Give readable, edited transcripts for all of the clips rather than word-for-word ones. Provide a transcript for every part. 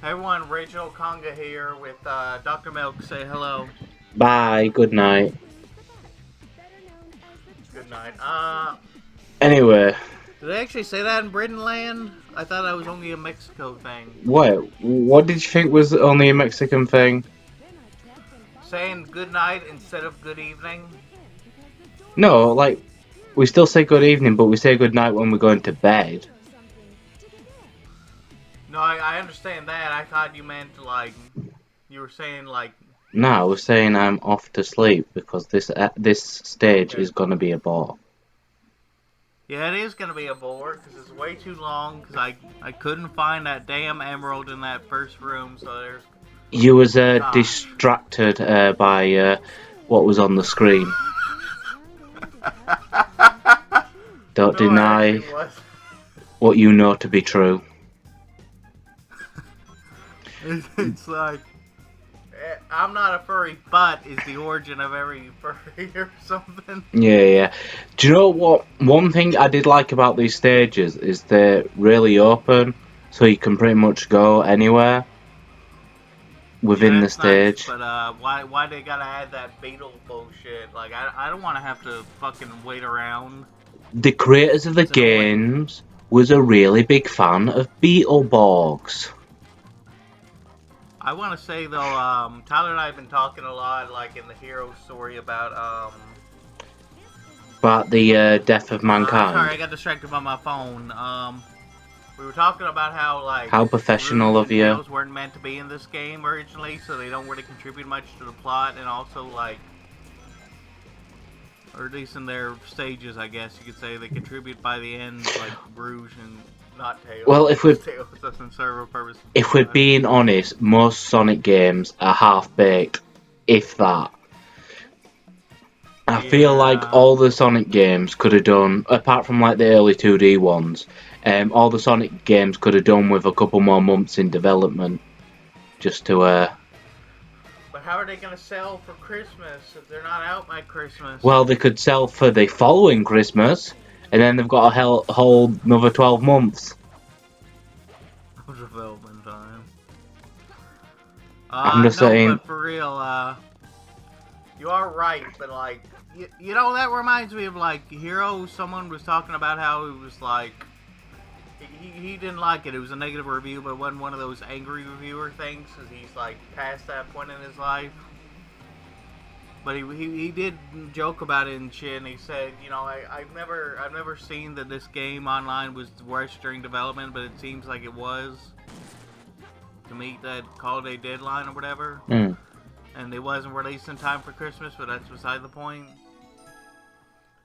Hey everyone, Rachel Conga here with Dr. Milk. Say hello. Bye, good night. Good night. Anyway, Did they actually say that in Britain land? I thought that was only a Mexico thing. what did you think was only a Mexican thing? Saying good night instead of good evening? No, like, we still say good evening, but we say good night when we're going to bed. No, I understand that. I thought you meant like, you were saying like, No, I was saying I'm off to sleep because this stage okay. is gonna be a bore. Yeah, it is going to be a bore because it's way too long because I couldn't find that damn emerald in that first room, so there's, You was gosh. distracted by what was on the screen. Don't No, I actually deny was. what you know to be true. It's like, I'm not a furry, but is the origin of every furry or something. Yeah, yeah. Do you know what? One thing I did like about these stages is they're really open, so you can pretty much go anywhere Yeah, within the that's nice, stage. but why they gotta add that beetle bullshit? Like, I don't want to have to fucking wait around. The creators of the It's annoying. games was a really big fan of Beetleborgs. I want to say though, Tyler and I have been talking a lot, like in the hero story about But the death of sorry, I mankind. got distracted by my phone. We were talking about how like How professional Rouge of and you. Tails weren't meant to be in this game originally, so they don't really contribute much to the plot, and also like, or at least in their stages, I guess you could say they contribute by the end, like Rouge and not Tails, Well, because Tails doesn't serve a purpose in the if we're plot. being honest, most Sonic games are half baked, if that. I feel like Yeah, all the Sonic games could have done, apart from like the early 2D ones, all the Sonic games could have done with a couple more months in development, just to but how are they gonna sell for Christmas if they're not out by Christmas? well, they could sell for the following Christmas, and then they've got a whole another 12 months. Development time. I'm just No, saying, but for real, you are right, but like, you know, that reminds me of like Hero. Someone was talking about how it was like he didn't like it. It was a negative review, but it wasn't one of those angry reviewer things because he's like past that point in his life. But he did joke about it and shit, and he said, you know, I've never seen that this game online was rushed during development, but it seems like it was to meet that holiday deadline or whatever, hmm. and it wasn't released in time for Christmas, but that's beside the point.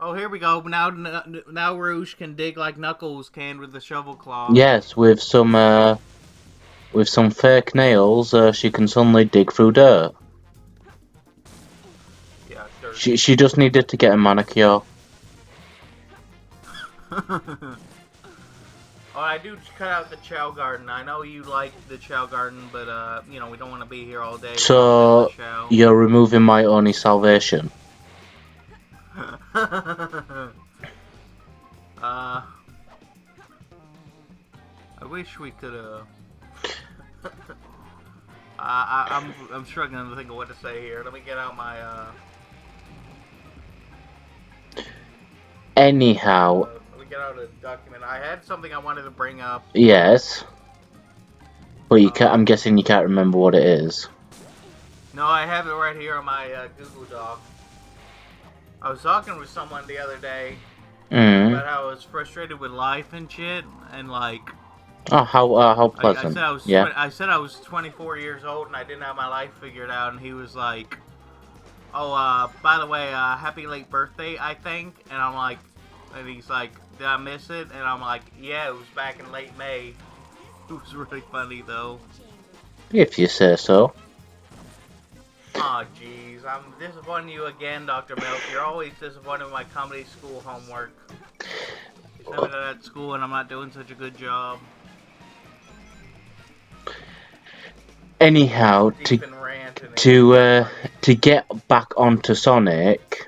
Oh, here we go. Now Rouge can dig like Knuckles can with the shovel claw. Yes, with some fake nails, she can suddenly dig through dirt. Yeah, dirt. She just needed to get a manicure. Oh, I do cut out the Chow Garden. I know you like the Chow Garden, but you know, we don't want to be here all day without petting the So Chow. you're removing my only salvation. uh, I wish we could. I'm struggling to think of what to say here. Let me get out my Anyhow, let me get out a document. I had something I wanted to bring up. yes, but you can't, I'm Um, guessing you can't remember what it is. no, I have it right here on my Google Doc. I was talking with someone the other day Mm. about how I was frustrated with life and shit, and like Oh, how I pleasant. said I was Yeah. I said I was 24 years old and I didn't have my life figured out, and he was like, "Oh, by the way, happy late birthday, I think." And I'm like, and he's like, "Did I miss it?" And I'm like, "Yeah, it was back in late May." It was really funny though. If you say so. Aw, oh, jeez, I'm disappointing you again, Dr. Milk. You're always disappointed with my comedy school homework. You sent me to that school and I'm not doing such a good job. Anyhow, Deep in rant and it's to really uh, funny. to get back onto Sonic,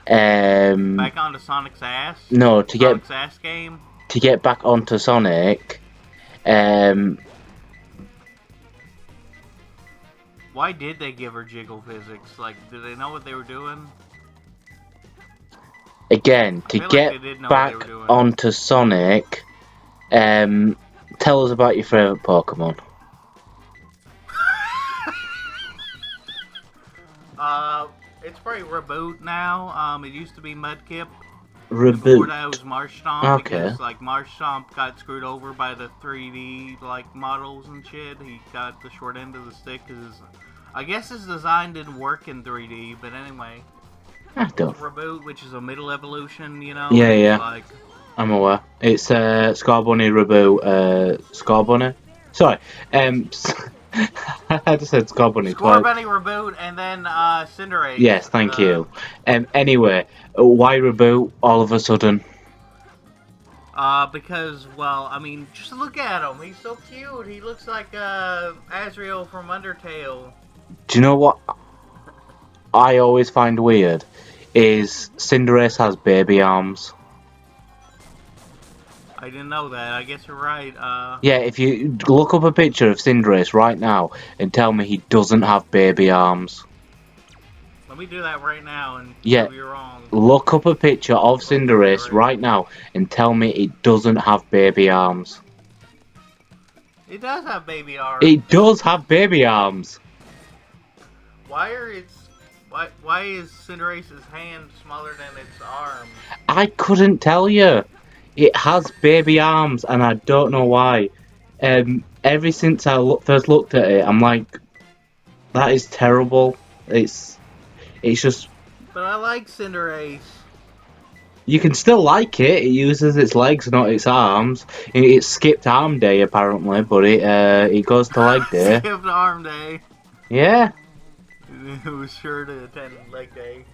um, Back onto Sonic's ass? no, Sonic's ass game? to get back onto Sonic, um, Why did they give her jiggle physics? Like, did they know what they were doing? Again, I to feel like get they did know what back they were doing. onto Sonic, tell us about your favourite Pokemon. It's probably Reboot now. It used to be Mudkip. And before that, it Reboot. was Marshtomp, Okay. because, like, Marshtomp got screwed over by the 3D, like, models and shit. He got the short end of the stick, because I guess his design didn't work in 3D, but anyway. I don't. Reboot, which is a middle evolution, you know? Yeah, It's yeah. like... I'm aware. It's Scarbunny Reboot. Scarbunny? Sorry. I just said Scarbunny twice. Scorbunny Reboot, and then Cinderace. Yes, thank you. Anyway, why Reboot all of a sudden? Because, well, I mean, just look at him. He's so cute. He looks like Azrael from Undertale. Do you know what I always find weird? Is Cinderace has baby arms. I didn't know that. I guess you're right. Yeah, if you look up a picture of Cinderace right now and tell me he doesn't have baby arms. Let me do that right now and Yeah. prove you wrong. Look up a picture of Cinderace right now and tell me it doesn't have baby arms. It does have baby arms. It does have baby arms. Why is Cinderace's hand smaller than its arm? I couldn't tell you. It has baby arms, and I don't know why. Ever since I first looked at it, I'm like, that is terrible. It's just. But I like Cinderace. You can still like it. It uses its legs, not its arms. It skipped arm day apparently, but it goes to leg day. Skipped arm day. Yeah. It was sure to attend leg day.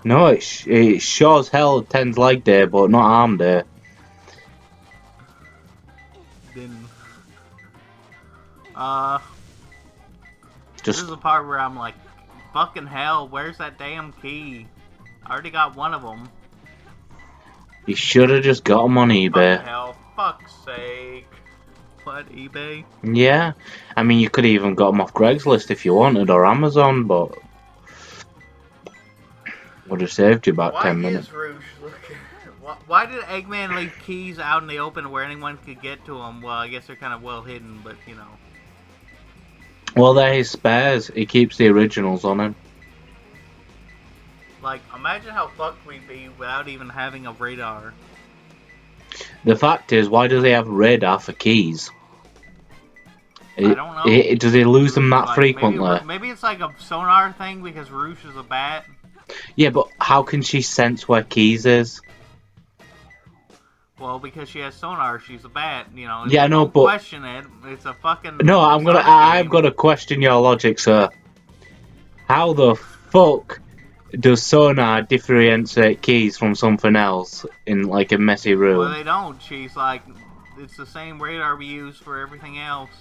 No, it sure as hell attends leg day, but not arm day. Then, Just this is the part where I'm like, fucking hell, where's that damn key? I already got one of them. you should have just got them on eBay. Fucking hell, fuck's sake. What, eBay? Yeah, I mean you could even got them off Craigslist if you wanted, or Amazon, but would have saved you about 10 minutes. Why did Eggman leave keys out in the open where anyone could get to them? Well, I guess they're kind of well hidden, but you know. Well, they're his spares. He keeps the originals on him. Like, imagine how fucked we'd be without even having a radar. The fact is, why does he have radar for keys? I don't know. Does he lose them that Like, frequently? Maybe it's like a sonar thing because Roosh is a bat. Yeah, but how can she sense where keys is? Well, because she has sonar, she's a bat, you know. Yeah, I know, don't but question it. It's a fucking. no, I'm gonna question your logic, sir. How the fuck does sonar differentiate keys from something else in like a messy room? Well, they don't. She's like, it's the same radar we use for everything else.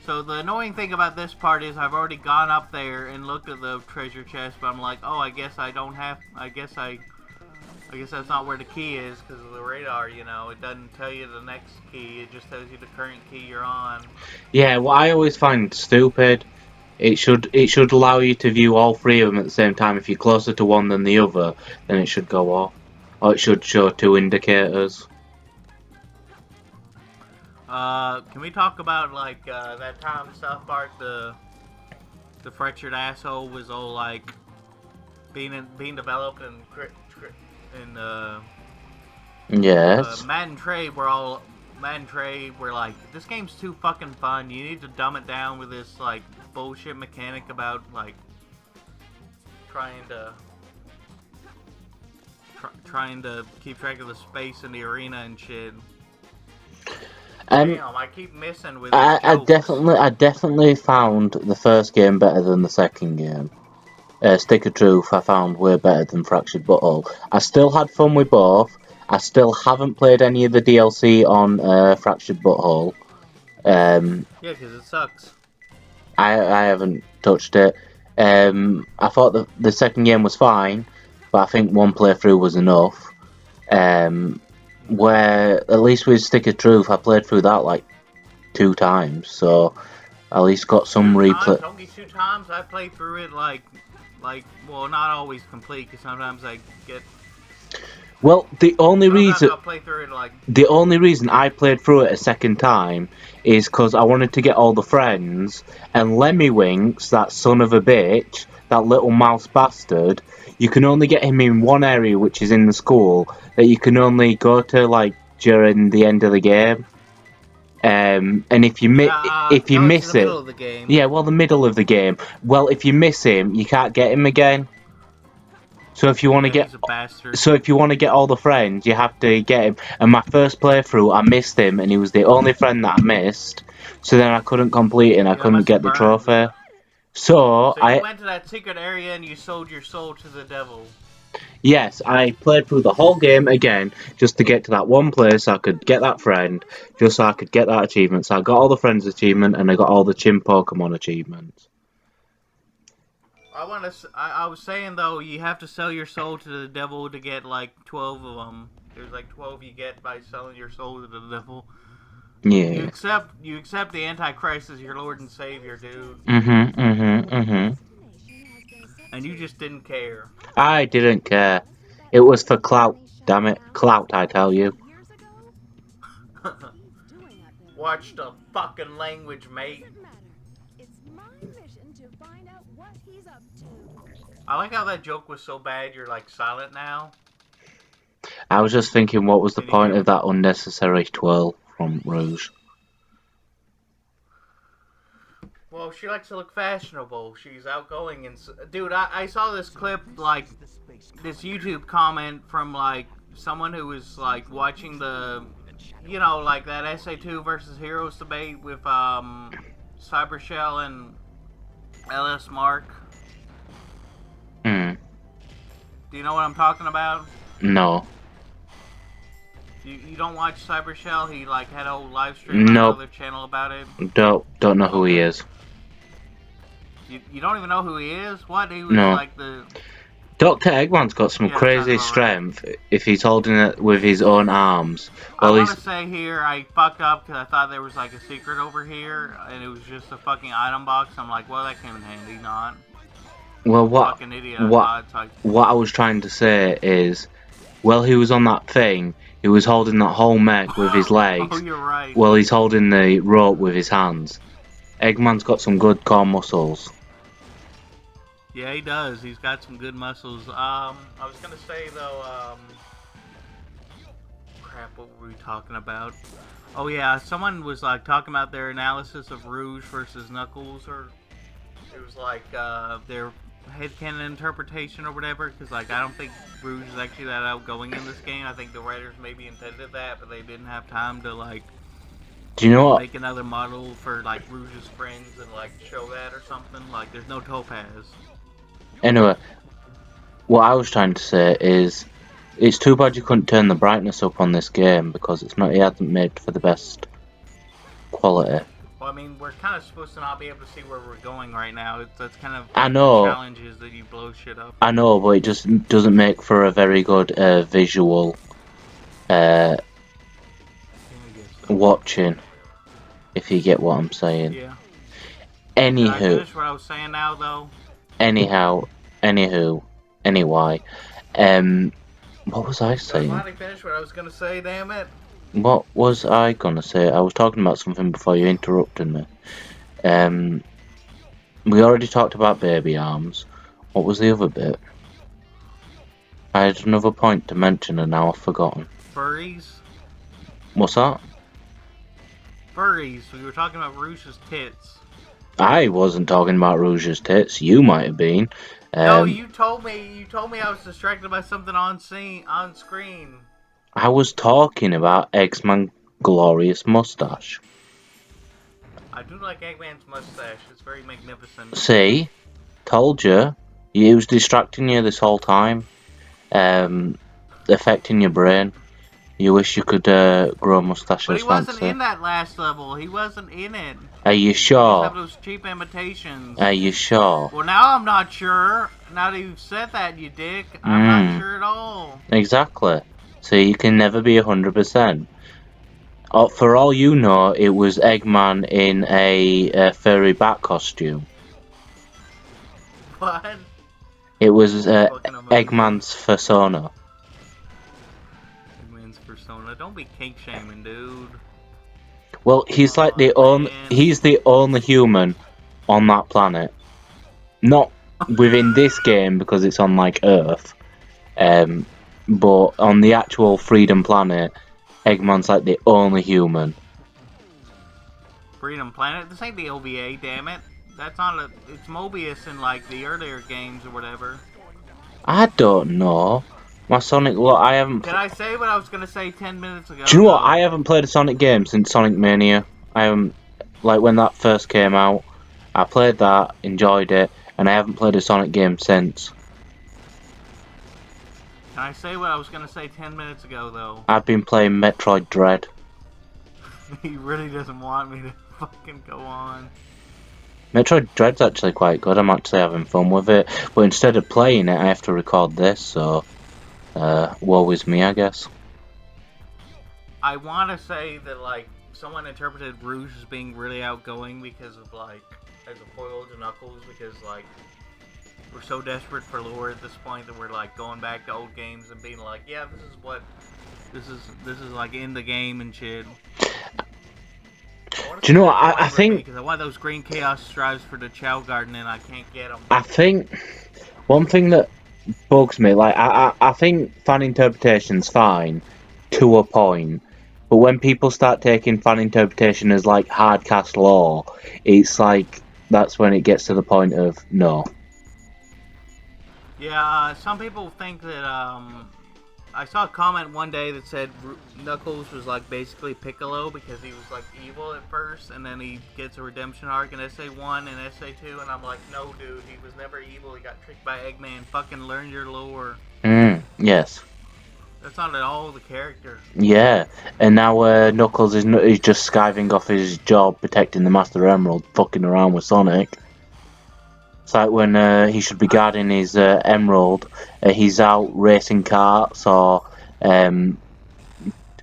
So the annoying thing about this part is I've already gone up there and looked at the treasure chest, but I'm like, oh, I guess I don't have. I guess that's not where the key is because of the radar. You know, it doesn't tell you the next key. It just tells you the current key you're on. Yeah, what I always find stupid. It should allow you to view all three of them at the same time. If you're closer to one than the other, then it should go off, or it should show two indicators. Can we talk about like that time in South Park the fractured asshole was all like being developed and Yes. Matt and Trey were like, this game's too fucking fun. You need to dumb it down with this like bullshit mechanic about like trying to keep track of the space in the arena and shit. Damn, I keep missing with. I definitely found the first game better than the second game. Stick of Truth I found way better than Fractured Butthole. I still had fun with both. I still haven't played any of the DLC on Fractured Butthole. Yeah, because it sucks. I haven't touched it. I thought the second game was fine, but I think one playthrough was enough. Where, at least with Stick of Truth, I played through that like 2 times, so at least got some 2 replay. times? Only 2 times? I played through it like, well, not always complete, because sometimes I get... Well, the only reason I'll play through it like... the only reason I played through it a second time is because I wanted to get all the friends, and Lemmywinks, that son of a bitch, that little mouse bastard, you can only get him in one area, which is in the school, that you can only go to like during the end of the game. And if you in miss the it, middle of the game. yeah, well, the middle of the game. Well, if you miss him, you can't get him again. So if you want to Yeah, he's a bastard. So if you want to get all the friends, you have to get him. And my first playthrough, I missed him, and he was the only friend that I missed. So then I couldn't complete it, and I couldn't get the trophy. So you went to that secret area and you sold your soul to the devil. Yes, I played through the whole game again just to get to that one place so I could get that friend, just so I could get that achievement. So I got all the friends achievement, and I got all the Chim Pokemon achievements. I was saying though, you have to sell your soul to the devil to get like 12 of them. There's like 12 you get by selling your soul to the devil. Yeah. You accept the Antichrist as your Lord and Savior, dude. And you just didn't care. I didn't care. It was for clout, damn it. Clout, I tell you. Watch the fucking language, mate. I like how that joke was so bad you're like silent now. I was just thinking, what was the point of that unnecessary twirl from Rouge? Well, she likes to look fashionable. She's outgoing and... Dude, I saw this clip, like, this YouTube comment from, like, someone who was, like, watching the... You know, like that SA2 versus Heroes debate with, Cybershell and LS Mark. Hmm. Do you know what I'm talking about? No. You don't watch Cybershell? He like had a whole live stream on another channel about it. Don't know who he is. You don't even know who he is? What? He was like the... Dr. Eggman's got some crazy strength if he's holding it with his own arms. Well, I want to say here, I fucked up because I thought there was like a secret over here, and it was just a fucking item box. I'm like, well, that came in handy, not. Well, what I was trying to say is, while he was on that thing, he was holding that whole mech with his legs. Oh, you're right. Well, he's holding the rope with his hands. Eggman's got some good core muscles. Yeah, he does. He's got some good muscles. I was gonna say though, crap, what were we talking about? Oh yeah, someone was like talking about their analysis of Rouge versus Knuckles, or it was like their headcanon interpretation or whatever. Because like I don't think Rouge is actually that outgoing in this game. I think the writers maybe intended that, but they didn't have time to like. Do you know what? Make another model for like Rouge's friends and like show that or something. Like there's no Topaz. Anyway, what I was trying to say is, it's too bad you couldn't turn the brightness up on this game because it hasn't made for the best quality. Well, I mean, we're kind of supposed to not be able to see where we're going right now. That's kind of I know. The challenge is that you blow shit up. I know, but it just doesn't make for a very good visual watching, if you get what I'm saying. Yeah. Anywho. Can I finish what I was saying now, though? Anywho, anyway, what was I saying? I finally finished what I was gonna say, damn it. What was I gonna say? I was talking about something before you interrupted me. We already talked about baby arms. What was the other bit? I had another point to mention and now I've forgotten. Furries? What's that? Furries. We were talking about Rouge's tits. I wasn't talking about Rouge's tits. You might have been. No, you told me I was distracted by something on screen. I was talking about Eggman's glorious mustache. I do like Eggman's mustache. It's very magnificent. See? Told you. He was distracting you this whole time. Affecting your brain. You wish you could grow a mustache as fancy. But he wasn't in that last level. He wasn't in it. Are you sure? He have those cheap imitations. Are you sure? Well, now I'm not sure. Now that you've said that, you dick, I'm not sure at all. Exactly. So you can never be 100%. For all you know, it was Eggman in a furry bat costume. What? It was Fucking amazing. Eggman's persona. Eggman's persona. Don't be kink shaming, dude. Well, he's like the Aw, only man. he's the only human on that planet. Not within this game because it's on like Earth, but on the actual Freedom Planet, Eggman's like the only human. Freedom Planet? This ain't the OVA, damn it. That's not a... It's Mobius in, like, the earlier games or whatever. I don't know. My Sonic. Look, I haven't. Can I say what I was gonna say 10 minutes ago, Do you know what? though? I haven't played a Sonic game since Sonic Mania. I haven't. Like when that first came out, I played that, enjoyed it, and I haven't played a Sonic game since. Can I say what I was gonna say 10 minutes ago, though? I've been playing Metroid Dread. He really doesn't want me to fucking go on. Metroid Dread's actually quite good. I'm actually having fun with it. But instead of playing it, I have to record this, so woe is me, I guess. I want to say that, like, someone interpreted Rouge as being really outgoing because of, like, as a foil to Knuckles, because, like, we're so desperate for lore at this point that we're, like, going back to old games and being like, yeah, this is what, this is like, in the game and shit. Do you know what? I think... Because I want those green Chaos Strives for the Chow Garden and I can't get them. I think one thing that bugs me, like, I think fan interpretation's fine to a point. But when people start taking fan interpretation as, like, hard-cast law, it's like, that's when it gets to the point of, no. Yeah, some people think that, I saw a comment one day that said Knuckles was, like, basically Piccolo because he was, like, evil at first, and then he gets a redemption arc in SA1 and SA2, and I'm like, no, dude, he was never evil, he got tricked by Eggman, fucking learn your lore. Yes. That's not at all the character. Yeah, and now Knuckles is just skiving off his job protecting the Master Emerald, fucking around with Sonic. It's like when he should be guarding his Emerald, he's out racing karts or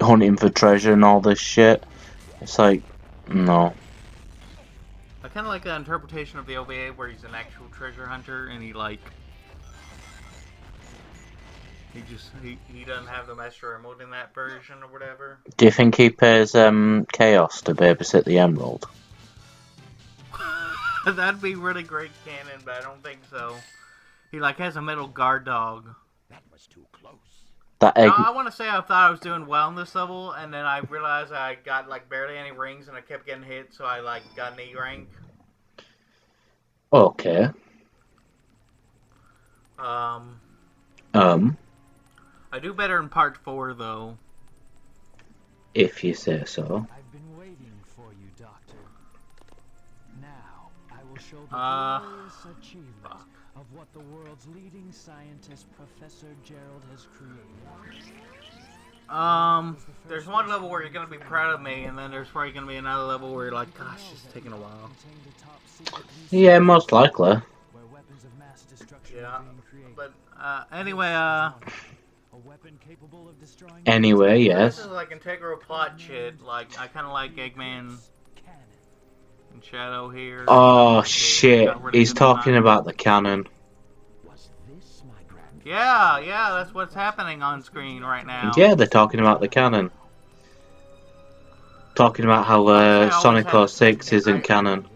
hunting for treasure and all this shit. It's like, no. I kind of like the interpretation of the OVA where he's an actual treasure hunter and he, like, he doesn't have the Master Emerald in that version or whatever. Do you think he pays Chaos to babysit the Emerald? That'd be really great canon, but I don't think so. He, like, has a metal guard dog. That was too close. That egg. I want to say I thought I was doing well in this level, and then I realized I got, like, barely any rings, and I kept getting hit, so I, like, got an E rank. Okay. I do better in part 4, though. If you say so. I've been waiting for you, Doctor. Now, I will show the glorious achievement of what the world's leading scientist, Professor Gerald, has created. There's one level where you're gonna be proud of me, and then there's probably gonna be another level where you're like, gosh, it's taking a while. Yeah, most likely. Where weapons of mass destruction Yeah, are being created. but, anyway, A weapon capable of destroying Anyway, yes. this is like integral plot shit. Like, I kind of like Eggman and Shadow here. Oh shit, Got rid of he's him talking tonight. about the cannon. Was this my grandfather? Yeah, that's what's happening on screen right now. Yeah, they're talking about the cannon. Talking about how Sonic 06 isn't canon.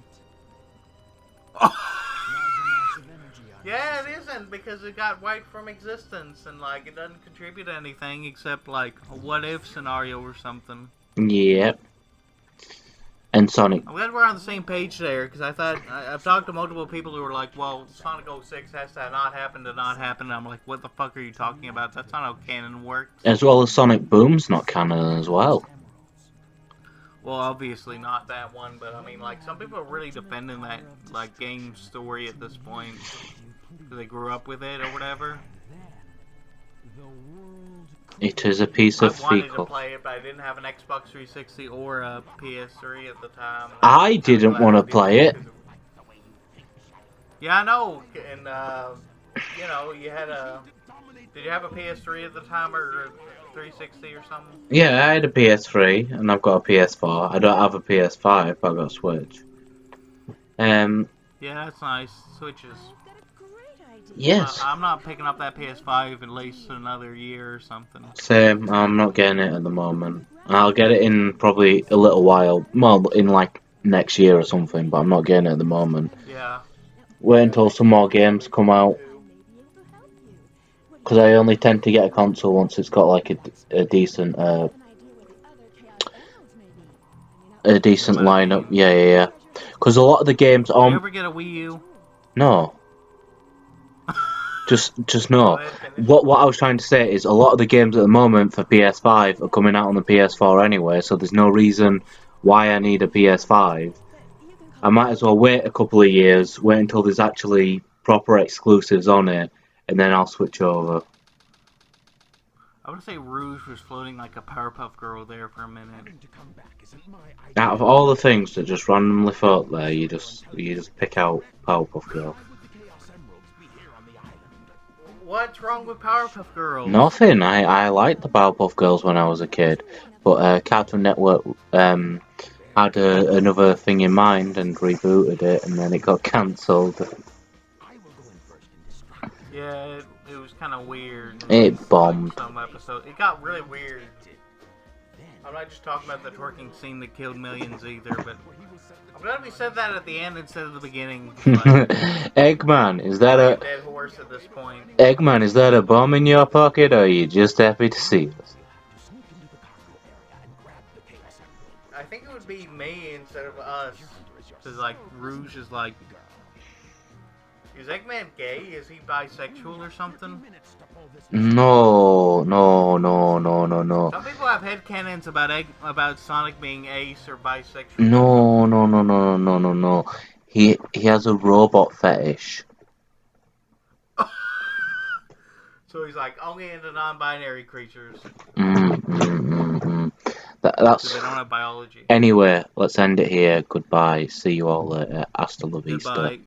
Yeah, it isn't, because it got wiped from existence, and, like, it doesn't contribute to anything except, like, a what-if scenario or something. Yep. And Sonic. I'm glad we're on the same page there, because I've talked to multiple people who were like, well, Sonic 06 has to not happen, and I'm like, what the fuck are you talking about? That's not how canon works. As well as Sonic Boom's not canon as well. Well, obviously not that one, but I mean, like, some people are really defending that, like, game story at this point. Because they grew up with it or whatever. It is a piece of I wanted fecal. to play it, but I didn't have an Xbox 360 or a PS3 at the time. I didn't want to play it. Yeah, I know. And you know, you had a. Did you have a PS3 at the time or 360 or something? Yeah, I had a PS3 and I've got a PS4. I don't have a PS5, but I've got a Switch. Yeah, that's nice. Switches. Yes, I'm not picking up that PS5 at least another year or something. same. I'm not getting it at the moment. I'll get it in probably a little while. Well, in like next year or something, but I'm not getting it at the moment. Yeah. Wait Yeah, until some more games come out. Because I only tend to get a console once it's got like a decent You know what I lineup. mean? Yeah, yeah, yeah. Because a lot of the games Did you on ever get a Wii U? no, just Go no. ahead, finish. What I was trying to say is a lot of the games at the moment for PS5 are coming out on the PS4 anyway, so there's no reason why I need a PS5. I might as well wait a couple of years, wait until there's actually proper exclusives on it, and then I'll switch over. I would say Rouge was floating like a Powerpuff Girl there for a minute. Out of all the things that just randomly float there, you just pick out Powerpuff Girl. What's wrong with Powerpuff Girls? Nothing. I liked the Powerpuff Girls when I was a kid, but Cartoon Network had another thing in mind and rebooted it, and then it got cancelled. Yeah, it was kind of weird. At It least, like, bombed. some episodes. It got really weird. I'm not just talking about the twerking scene that killed millions either, but I'm glad we said that at the end instead of the beginning. Like, Eggman, is that like a a dead horse at this point. Eggman? Is that a bomb in your pocket, or are you just happy to see us? I think it would be me instead of us. Because, like, Rouge is like... Is Eggman gay? Is he bisexual or something? No, no, no, no, no, no, Some people have headcanons about Sonic being ace or bisexual or no, something. no, no, no, no, no, no. He has a robot fetish. So he's like, only into non-binary creatures. That's Because they don't have biology. anyway. Let's end it here. Goodbye. See you all later. Hasta la vista. Goodbye.